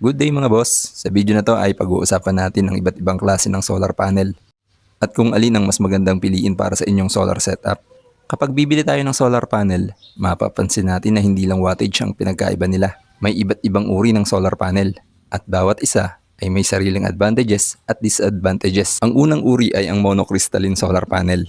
Good day mga boss! Sa video na to ay pag-uusapan natin ang iba't ibang klase ng solar panel at kung alin ang mas magandang piliin para sa inyong solar setup. Kapag bibili tayo ng solar panel, mapapansin natin na hindi lang wattage ang pinagkaiba nila. May iba't ibang uri ng solar panel at bawat isa ay may sariling advantages at disadvantages. Ang unang uri ay ang monocrystalline solar panel.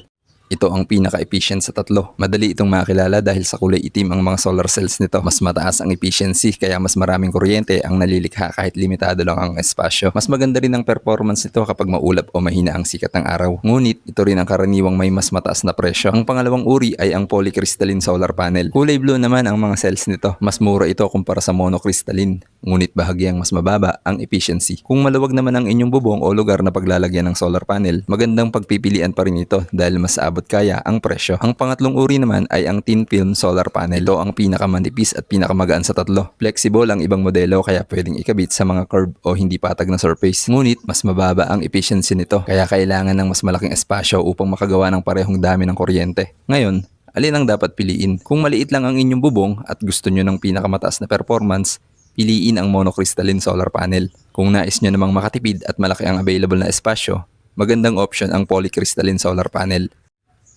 Ito ang pinaka-efficient sa tatlo. Madali itong makilala dahil sa kulay itim ang mga solar cells nito. Mas mataas ang efficiency kaya mas maraming kuryente ang nalilikha kahit limitado lang ang espasyo. Mas maganda rin ang performance nito kapag maulap o mahina ang sikat ng araw. Ngunit ito rin ang karaniwang may mas mataas na presyo. Ang pangalawang uri ay ang polycrystalline solar panel. Kulay blue naman ang mga cells nito. Mas mura ito kumpara sa monocrystalline. Ngunit bahagyang mas mababa ang efficiency. Kung maluwag naman ang inyong bubong o lugar na paglalagyan ng solar panel, magandang pagpipilian pa rin ito dahil mas abot kaya ang presyo. Ang pangatlong uri naman ay ang thin film solar panel. Ito ang pinakamanipis at pinakamagaan sa tatlo. Flexible ang ibang modelo kaya pwedeng ikabit sa mga curve o hindi patag na surface. Ngunit mas mababa ang efficiency nito kaya kailangan ng mas malaking espasyo upang makagawa ng parehong dami ng kuryente. Ngayon, alin ang dapat piliin? Kung maliit lang ang inyong bubong at gusto nyo ng pinakamataas na performance, piliin ang monocrystalline solar panel. Kung nais nyo namang makatipid at malaki ang available na espasyo, magandang option ang polycrystalline solar panel.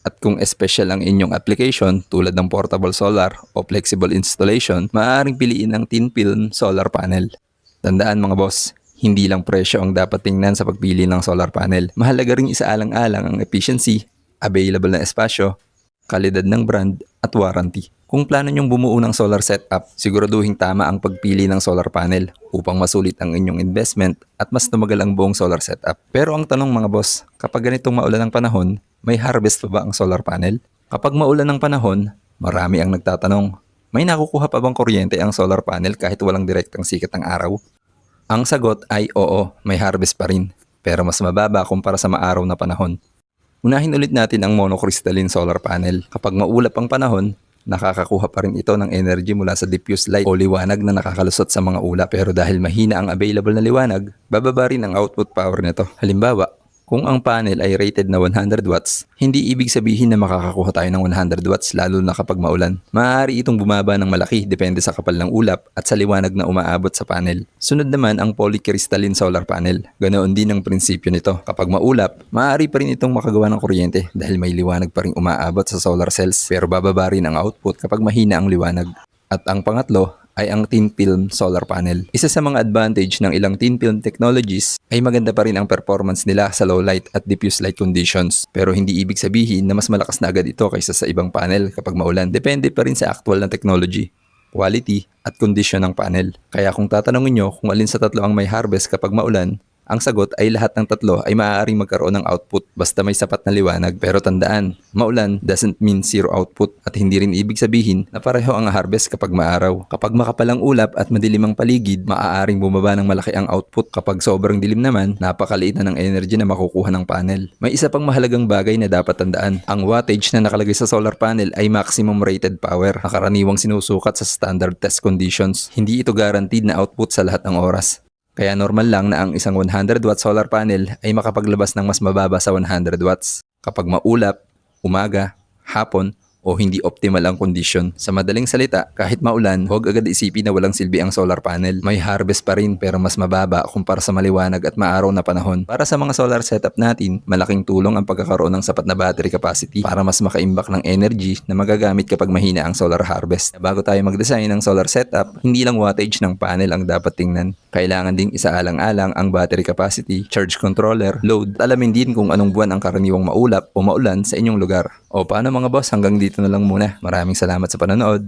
At kung special ang inyong application tulad ng portable solar o flexible installation, maaaring piliin ang thin film solar panel. Tandaan mga boss, hindi lang presyo ang dapat tingnan sa pagpili ng solar panel. Mahalaga ring isaalang-alang ang efficiency, available na espasyo, kalidad ng brand at warranty. Kung plano nyong bumuo ng solar setup, siguraduhin tama ang pagpili ng solar panel upang masulit ang inyong investment at mas tumagal ang buong solar setup. Pero ang tanong mga boss, kapag ganitong maulan ng panahon, may harvest pa ba ang solar panel? Kapag maulan ng panahon, marami ang nagtatanong, may nakukuha pa bang kuryente ang solar panel kahit walang direktang sikat ng araw? Ang sagot ay oo, may harvest pa rin, pero mas mababa kumpara sa maaraw na panahon. Unahin ulit natin ang monocrystalline solar panel. Kapag maulap ang panahon, nakakakuha pa rin ito ng energy mula sa diffuse light o liwanag na nakakalusot sa mga ulap. Pero dahil mahina ang available na liwanag, bababa rin ang output power nito. Halimbawa, kung ang panel ay rated na 100 watts, hindi ibig sabihin na makakakuha tayo ng 100 watts lalo na kapag maulan. Maaari itong bumaba ng malaki depende sa kapal ng ulap at sa liwanag na umaabot sa panel. Sunod naman ang polycrystalline solar panel. Ganoon din ang prinsipyo nito. Kapag maulap, maaari pa rin itong makagawa ng kuryente dahil may liwanag pa rin umaabot sa solar cells pero bababa rin ang output kapag mahina ang liwanag. At ang pangatlo ay ang thin film solar panel. Isa sa mga advantage ng ilang thin film technologies ay maganda pa rin ang performance nila sa low light at diffuse light conditions. Pero hindi ibig sabihin na mas malakas na agad ito kaysa sa ibang panel kapag maulan. Depende pa rin sa actual na technology, quality at condition ng panel. Kaya kung tatanungin nyo kung alin sa tatlo ang may harvest kapag maulan, ang sagot ay lahat ng tatlo ay maaaring magkaroon ng output basta may sapat na liwanag. Pero tandaan, maulan doesn't mean zero output at hindi rin ibig sabihin na pareho ang harvest kapag maaraw. Kapag makapalang ulap at madilim ang paligid, maaaring bumaba ng malaki ang output. Kapag sobrang dilim naman, napakaliit na ng energy na makukuha ng panel. May isa pang mahalagang bagay na dapat tandaan. Ang wattage na nakalagay sa solar panel ay maximum rated power na karaniwang sinusukat sa standard test conditions. Hindi ito guaranteed na output sa lahat ng oras. Kaya normal lang na ang isang 100 watt solar panel ay makapaglabas ng mas mababa sa 100 watts kapag maulap, umaga, hapon, o hindi optimal ang kondisyon. Sa madaling salita, kahit maulan, huwag agad isipin na walang silbi ang solar panel. May harvest pa rin pero mas mababa kumpara sa maliwanag at maaraw na panahon. Para sa mga solar setup natin, malaking tulong ang pagkakaroon ng sapat na battery capacity para mas makaimbak ng energy na magagamit kapag mahina ang solar harvest. Bago tayo mag-design ng solar setup, hindi lang wattage ng panel ang dapat tingnan. Kailangan ding isaalang-alang ang battery capacity, charge controller, load, at alamin din kung anong buwan ang karaniwang maulap o maulan sa inyong lugar. O paano mga boss, hanggang dito na lang muna. Maraming salamat sa panonood.